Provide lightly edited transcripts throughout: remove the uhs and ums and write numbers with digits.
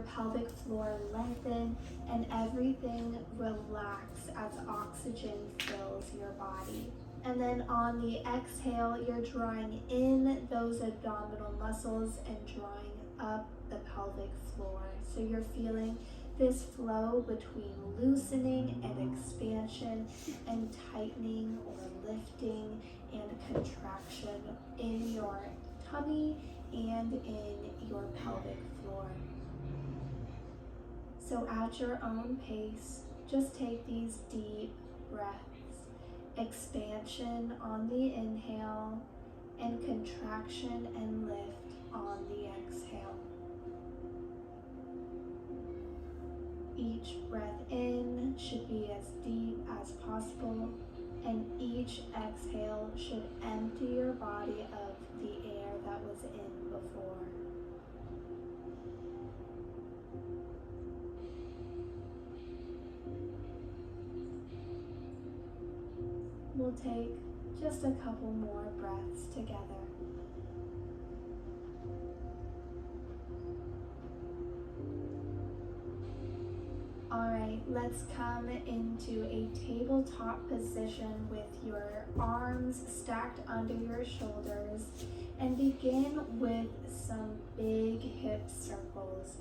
Pelvic floor lengthen and everything relax as oxygen fills your body. And then on the exhale, you're drawing in those abdominal muscles and drawing up the pelvic floor. So you're feeling this flow between loosening and expansion and tightening or lifting and contraction in your tummy and in your pelvic floor. So at your own pace, just take these deep breaths. Expansion on the inhale and contraction and lift on the exhale. Each breath in should be as deep as possible, and each exhale should empty your body of the air that was in before. We'll take just a couple more breaths together. Alright, let's come into a tabletop position with your arms stacked under your shoulders and begin with some big hip circles.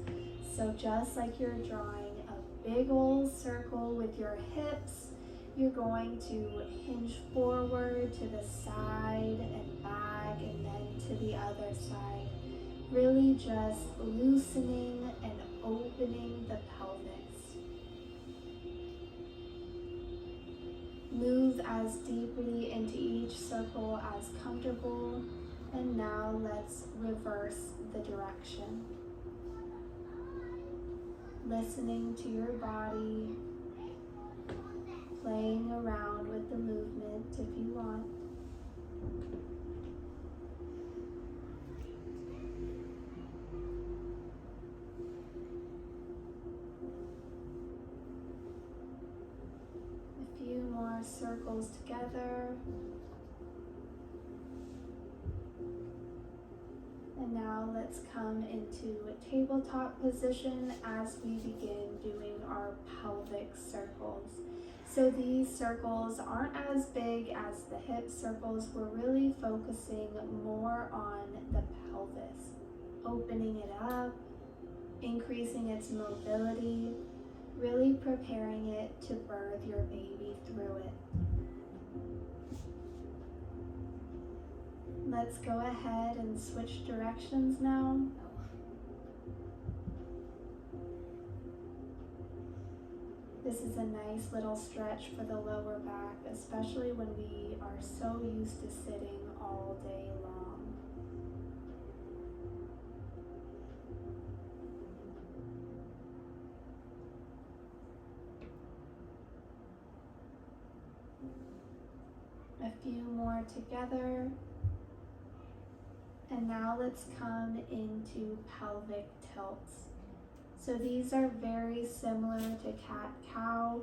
So just like you're drawing a big old circle with your hips, you're going to hinge forward to the side and back and then to the other side. Really just loosening and opening the pelvis. Move as deeply into each circle as comfortable. And now let's reverse the direction. Listening to your body. Playing around with the movement if you want. A few more circles together. And now let's come into a tabletop position as we begin doing our pelvic circles. So these circles aren't as big as the hip circles. We're really focusing more on the pelvis, opening it up, increasing its mobility, really preparing it to birth your baby through it. Let's go ahead and switch directions now. This is a nice little stretch for the lower back, especially when we are so used to sitting all day long. A few more together. And now let's come into pelvic tilts. So these are very similar to cat-cow,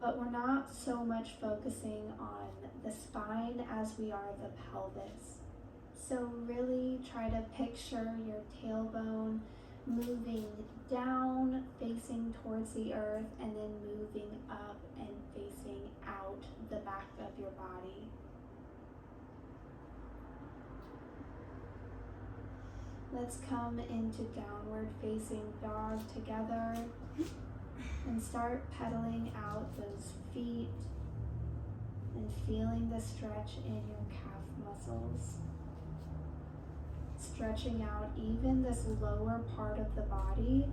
but we're not so much focusing on the spine as we are the pelvis. So really try to picture your tailbone moving down, facing towards the earth, and then moving up and facing out the back of your body. Let's come into downward facing dog together and start pedaling out those feet and feeling the stretch in your calf muscles. Stretching out even this lower part of the body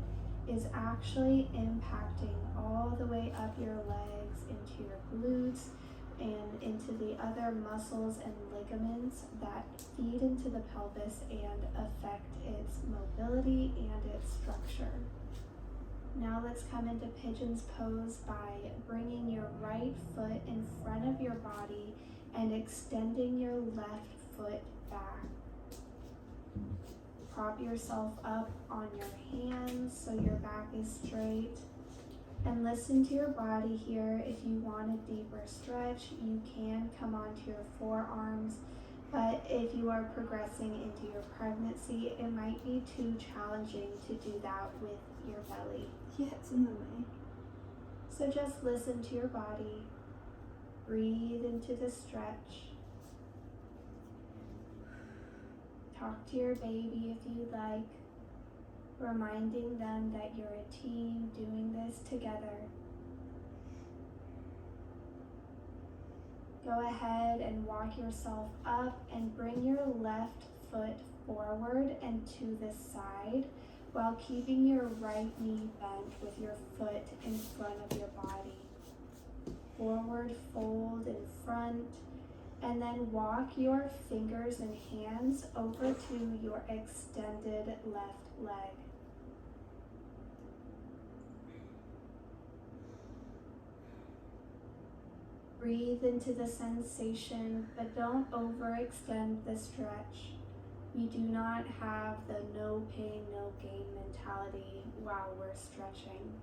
is actually impacting all the way up your legs into your glutes and into the other muscles and ligaments that feed into the pelvis and affect its mobility and its structure. Now let's come into Pigeon Pose by bringing your right foot in front of your body and extending your left foot back. Prop yourself up on your hands so your back is straight. And listen to your body here. If you want a deeper stretch, you can come onto your forearms, But if you are progressing into your pregnancy, it might be too challenging to do that with your belly. Yeah, it's in the way. So just listen to your body. Breathe into the stretch. Talk to your baby if you'd like, reminding them that you're a team doing this together. Go ahead and walk yourself up and bring your left foot forward and to the side while keeping your right knee bent with your foot in front of your body. Forward fold in front, and then walk your fingers and hands over to your extended left leg. Breathe into the sensation, but don't overextend the stretch. We do not have the no pain, no gain mentality while we're stretching.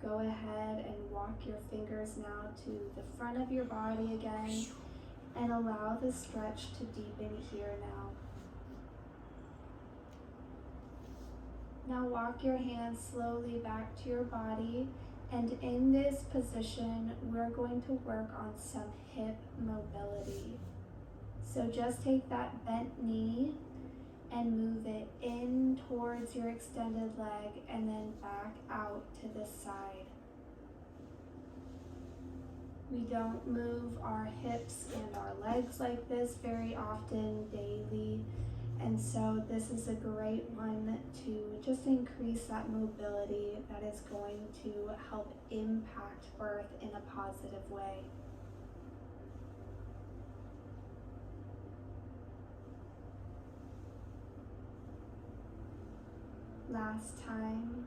Go ahead and walk your fingers now to the front of your body again and allow the stretch to deepen here now. Now walk your hands slowly back to your body, and in this position, we're going to work on some hip mobility. So just take that bent knee and move it in towards your extended leg and then back out to the side. We don't move our hips and our legs like this very often daily. And so this is a great one to just increase that mobility that is going to help impact birth in a positive way. Last time.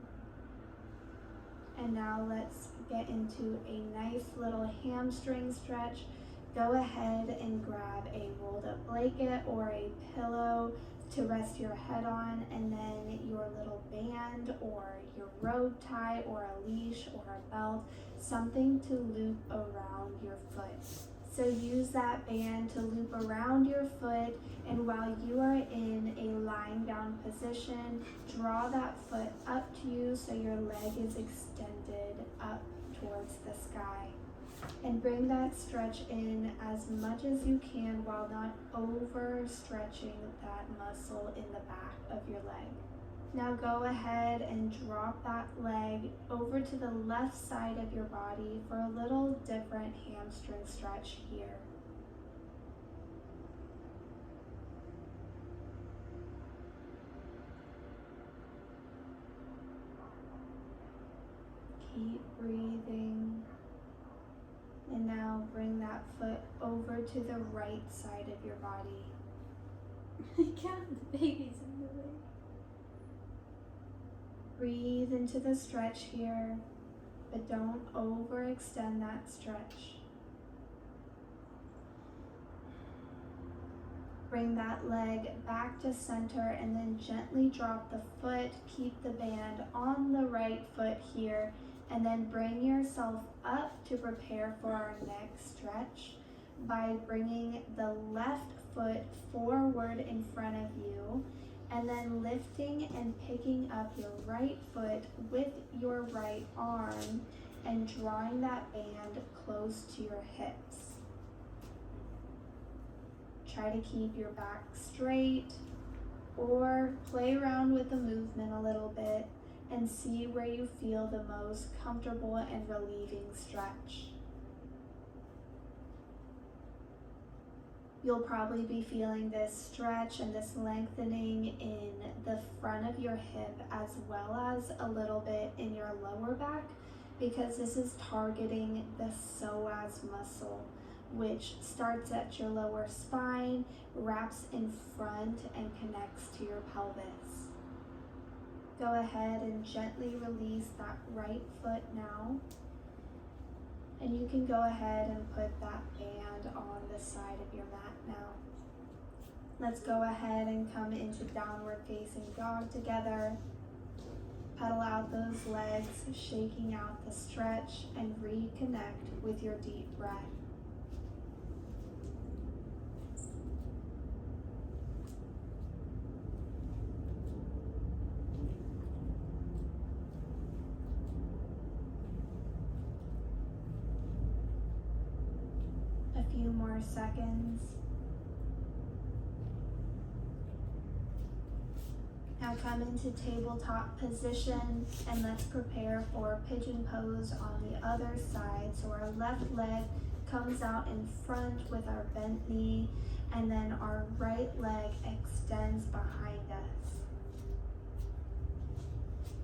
And now let's get into a nice little hamstring stretch. Go ahead and grab a rolled up blanket or a pillow to rest your head on, and then your little band or your rope tie or a leash or a belt, something to loop around your foot. So use that band to loop around your foot, and while you are in a lying down position, draw that foot up to you so your leg is extended up towards the sky. And bring that stretch in as much as you can while not overstretching that muscle in the back of your leg. Now go ahead and drop that leg over to the left side of your body for a little different hamstring stretch here. Keep breathing. And now bring that foot over to the right side of your body. I can't, the baby's in the way. Breathe into the stretch here, but don't overextend that stretch. Bring that leg back to center and then gently drop the foot. Keep the band on the right foot here, and then bring yourself up to prepare for our next stretch by bringing the left foot forward in front of you, and then lifting and picking up your right foot with your right arm and drawing that band close to your hips. Try to keep your back straight or play around with the movement a little bit and see where you feel the most comfortable and relieving stretch. You'll probably be feeling this stretch and this lengthening in the front of your hip as well as a little bit in your lower back, because this is targeting the psoas muscle, which starts at your lower spine, wraps in front, and connects to your pelvis. Go ahead and gently release that right foot now. And you can go ahead and put that band on the side of your mat now. Let's go ahead and come into downward facing dog together. Pedal out those legs, shaking out the stretch, and reconnect with your deep breath. more seconds. Now come into tabletop position and let's prepare for pigeon pose on the other side. So our left leg comes out in front with our bent knee, and then our right leg extends behind us.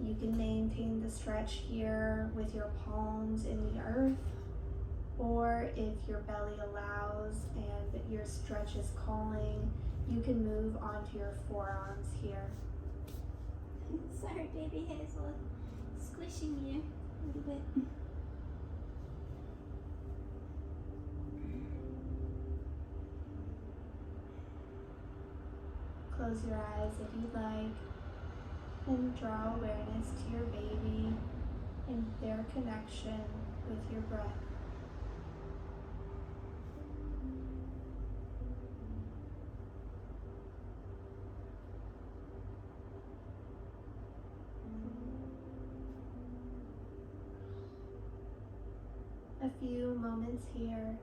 You can maintain the stretch here with your palms in the earth, or if your belly allows and your stretch is calling, you can move onto your forearms here. Sorry, baby Hazel. Squishing you a little bit. Close your eyes if you'd like, and draw awareness to your baby and their connection with your breath. A few moments here.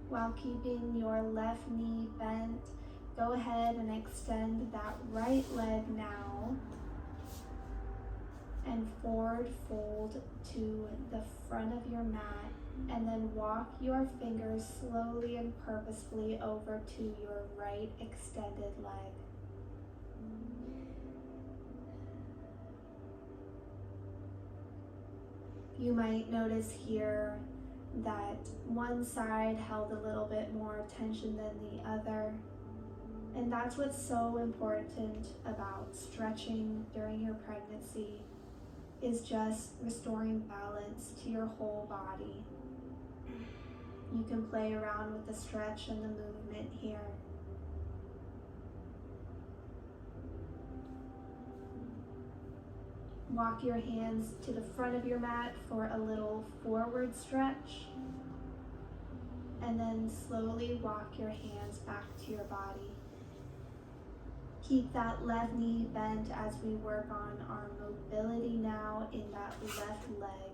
While keeping your left knee bent, go ahead and extend that right leg now and forward fold to the front of your mat, and then walk your fingers slowly and purposefully over to your right extended leg. You might notice here that one side held a little bit more tension than the other. And that's what's so important about stretching during your pregnancy, is just restoring balance to your whole body. You can play around with the stretch and the movement here. Walk your hands to the front of your mat for a little forward stretch, and then slowly walk your hands back to your body. Keep that left knee bent as we work on our mobility now in that left leg,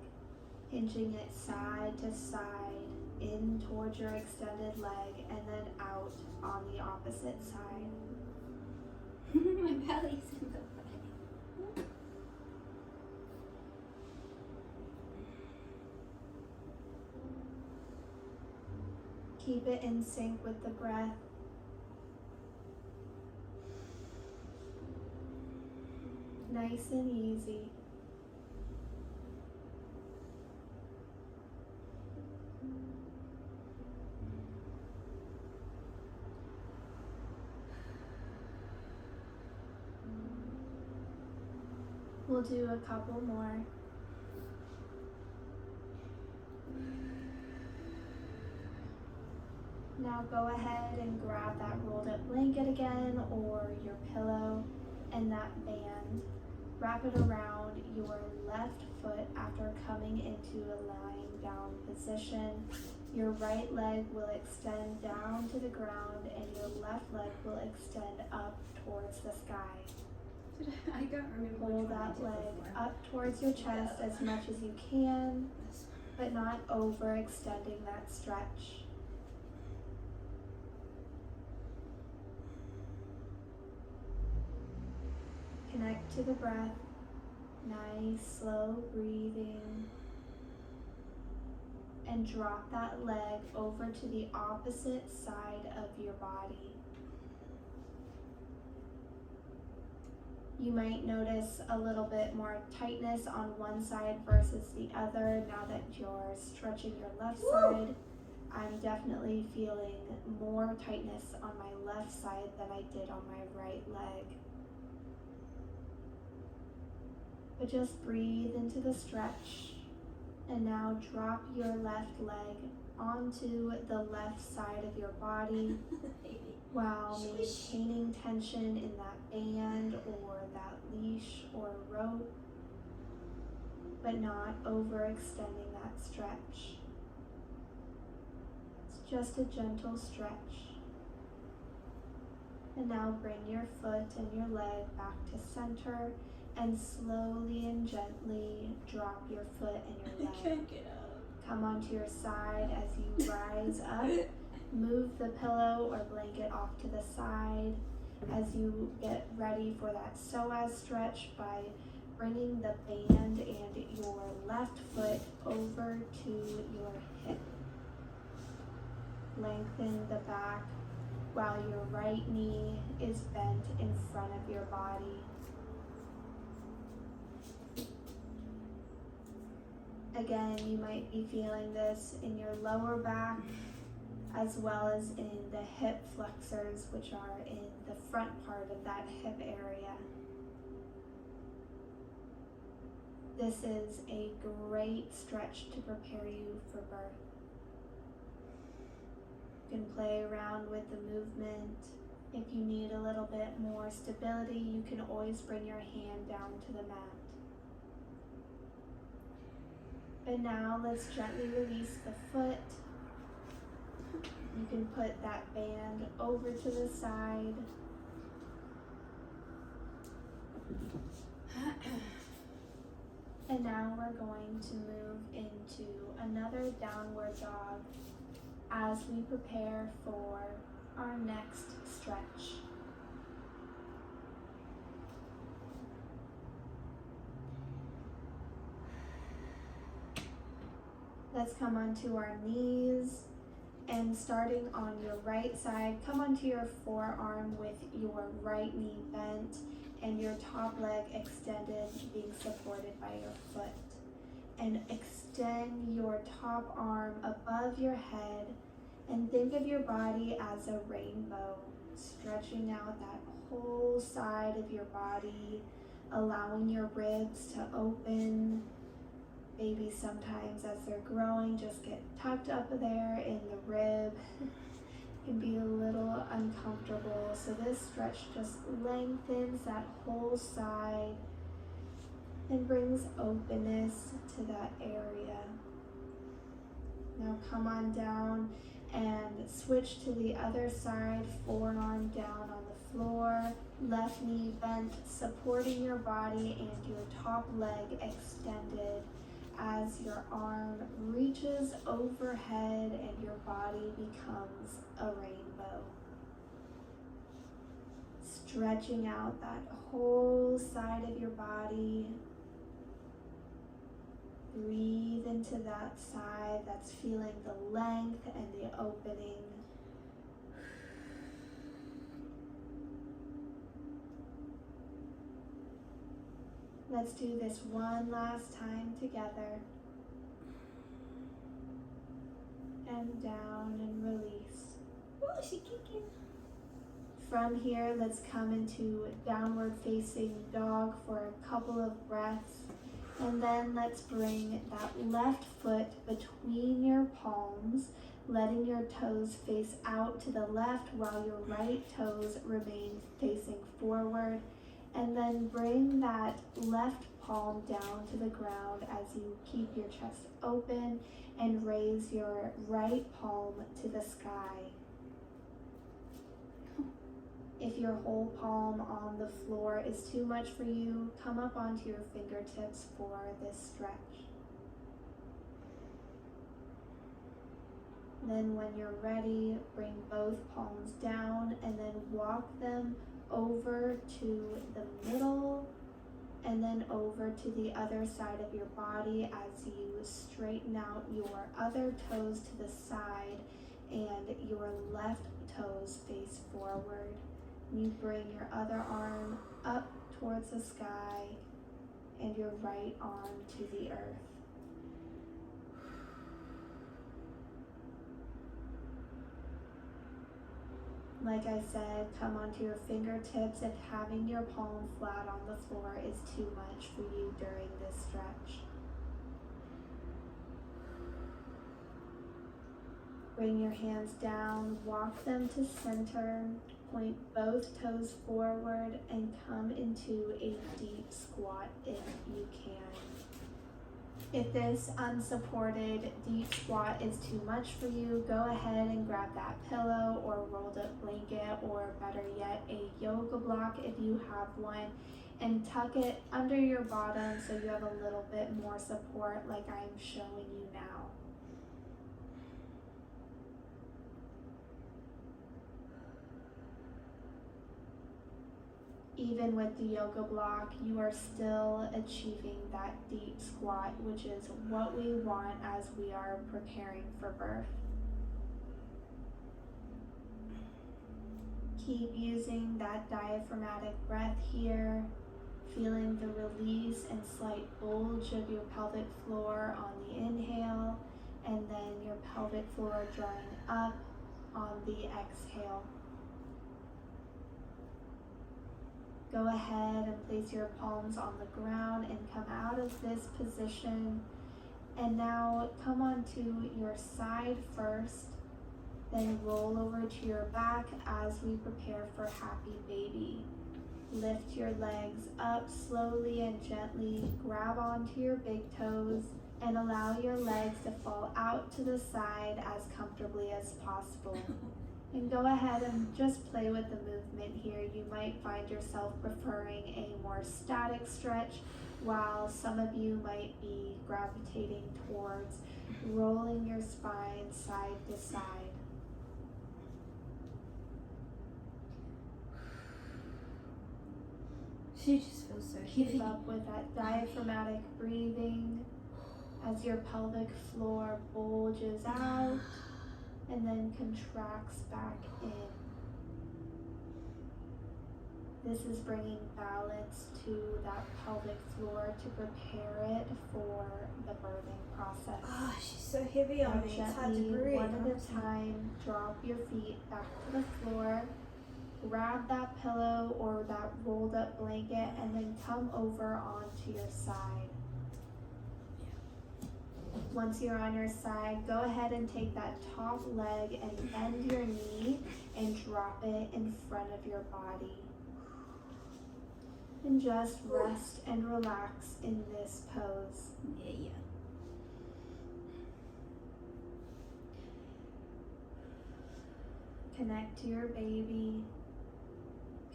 hinging it side to side, in towards your extended leg, and then out on the opposite side. My belly's in the way. Keep it in sync with the breath. Nice and easy. We'll do a couple more. Now go ahead and grab that rolled up blanket again, or your pillow, and that band. Wrap it around your left foot after coming into a lying down position. Your right leg will extend down to the ground, and your left leg will extend up towards the sky. I don't remember. Hold that leg up towards your chest as much as you can, but not overextending that stretch. Connect to the breath. Nice, slow breathing. And drop that leg over to the opposite side of your body. You might notice a little bit more tightness on one side versus the other now that you're stretching your left side. I'm definitely feeling more tightness on my left side than I did on my right leg. But just breathe into the stretch, and now drop your left leg onto the left side of your body while maintaining tension in that band or that leash or rope, but not overextending that stretch. just a gentle stretch. And now bring your foot and your leg back to center and slowly and gently drop your foot and your leg. I can't get up. Come onto your side as you rise up. Move the pillow or blanket off to the side as you get ready for that psoas stretch by bringing the band and your left foot over to your hip. Lengthen the back while your right knee is bent in front of your body. Again, you might be feeling this in your lower back as well as in the hip flexors, which are in the front part of that hip area. This is a great stretch to prepare you for birth. You can play around with the movement. If you need a little bit more stability, you can always bring your hand down to the mat. And now let's gently release the foot. You can put that band over to the side. And now we're going to move into another downward dog as we prepare for our next stretch. Let's come onto our knees and starting on your right side, come onto your forearm with your right knee bent and your top leg extended, being supported by your foot. And extend your top arm above your head and think of your body as a rainbow, stretching out that whole side of your body, allowing your ribs to open. Babies sometimes as they're growing just get tucked up there in the rib. It can be a little uncomfortable. So this stretch just lengthens that whole side and brings openness to that area. Now come on down and switch to the other side, forearm down on the floor, left knee bent, supporting your body and your top leg extended as your arm reaches overhead and your body becomes a rainbow. Stretching out that whole side of your body. Breathe into that side that's feeling the length and the opening. Let's do this one last time together. And down and release. Oh, she kicking. From here, let's come into downward facing dog for a couple of breaths. And then let's bring that left foot between your palms, letting your toes face out to the left while your right toes remain facing forward. And then bring that left palm down to the ground as you keep your chest open and raise your right palm to the sky. If your whole palm on the floor is too much for you, come up onto your fingertips for this stretch. Then when you're ready, bring both palms down and then walk them over to the middle and then over to the other side of your body as you straighten out your other toes to the side and your left toes face forward. You bring your other arm up towards the sky and your right arm to the earth. Like I said, come onto your fingertips if having your palm flat on the floor is too much for you during this stretch. Bring your hands down, walk them to center, point both toes forward, and come into a deep squat if you can. If this unsupported deep squat is too much for you, go ahead and grab that pillow or rolled up blanket, or better yet, a yoga block if you have one, and tuck it under your bottom so you have a little bit more support like I'm showing you now. Even with the yoga block, you are still achieving that deep squat, which is what we want as we are preparing for birth. Keep using that diaphragmatic breath here, feeling the release and slight bulge of your pelvic floor on the inhale, and then your pelvic floor drawing up on the exhale. Go ahead and place your palms on the ground and come out of this position. And now come onto your side first, then roll over to your back as we prepare for happy baby. Lift your legs up slowly and gently, grab onto your big toes, and allow your legs to fall out to the side as comfortably as possible. And go ahead and just play with the movement here. You might find yourself preferring a more static stretch, while some of you might be gravitating towards rolling your spine side to side. She just feels so Keep heavy. up with that diaphragmatic breathing as your pelvic floor bulges out and then contracts back in. This is bringing balance to that pelvic floor to prepare it for the birthing process. Oh, she's so heavy on Now me. It's hard to gently, breathe. one at a time, drop your feet back to the floor. Grab that pillow or that rolled up blanket and then come over onto your side. Once you're on your side, go ahead and take that top leg and bend your knee and drop it in front of your body. And just rest and relax in this pose. Yeah. Connect to your baby.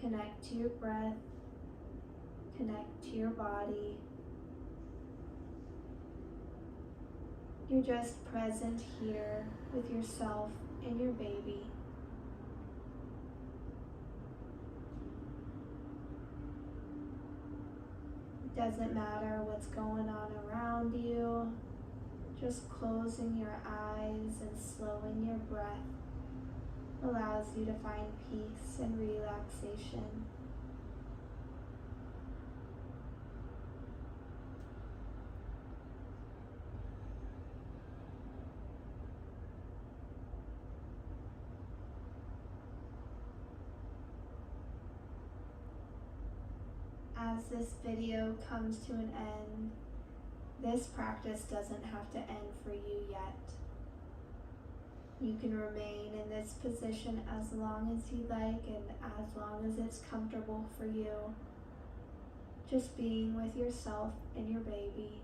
Connect to your breath. Connect to your body. You're just present here with yourself and your baby. It doesn't matter what's going on around you. Just closing your eyes and slowing your breath allows you to find peace and relaxation. As this video comes to an end, this practice doesn't have to end for you yet. You can remain in this position as long as you like and as long as it's comfortable for you. Just being with yourself and your baby.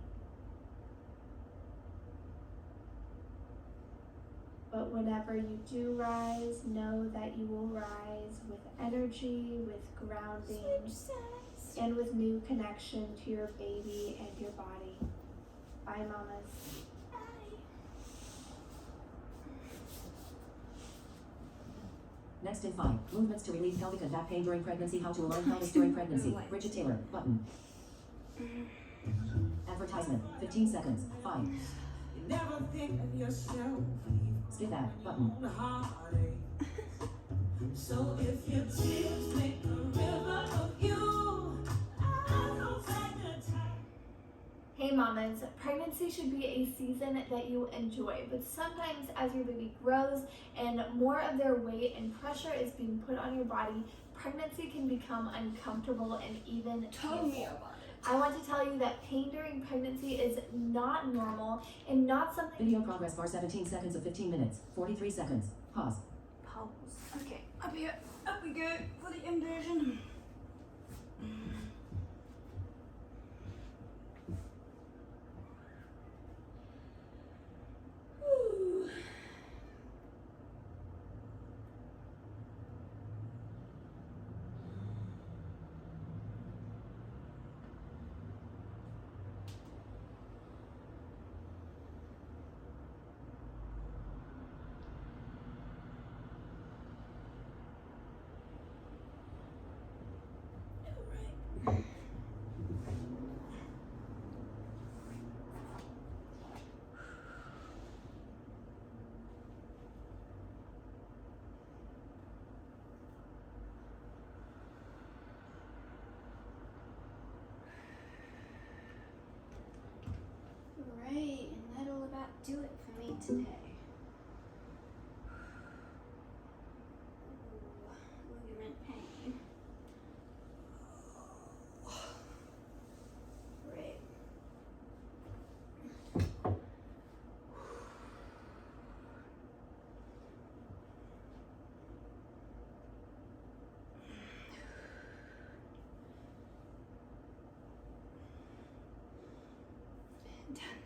But whenever you do rise, know that you will rise with energy, with grounding, and with new connection to your baby and your body. Bye, mamas. Next in 5, movements to relieve pelvic and back pain during pregnancy. How to align pelvis during pregnancy. Bridget Taylor, button. Advertisement, 15 seconds, 5. You never think of yourself. Skip that, button. So if your tears make a river of you, I'll take the time. Hey mamas, pregnancy should be a season that you enjoy, but sometimes as your baby grows and more of their weight and pressure is being put on your body, pregnancy can become uncomfortable and even painful. I want to tell you that pain during pregnancy is not normal and not something— Video progress bar 17 seconds of 15 minutes, 43 seconds, pause. Okay, up here. Up we go for the inversion. today. Ligament pain. Great. Done.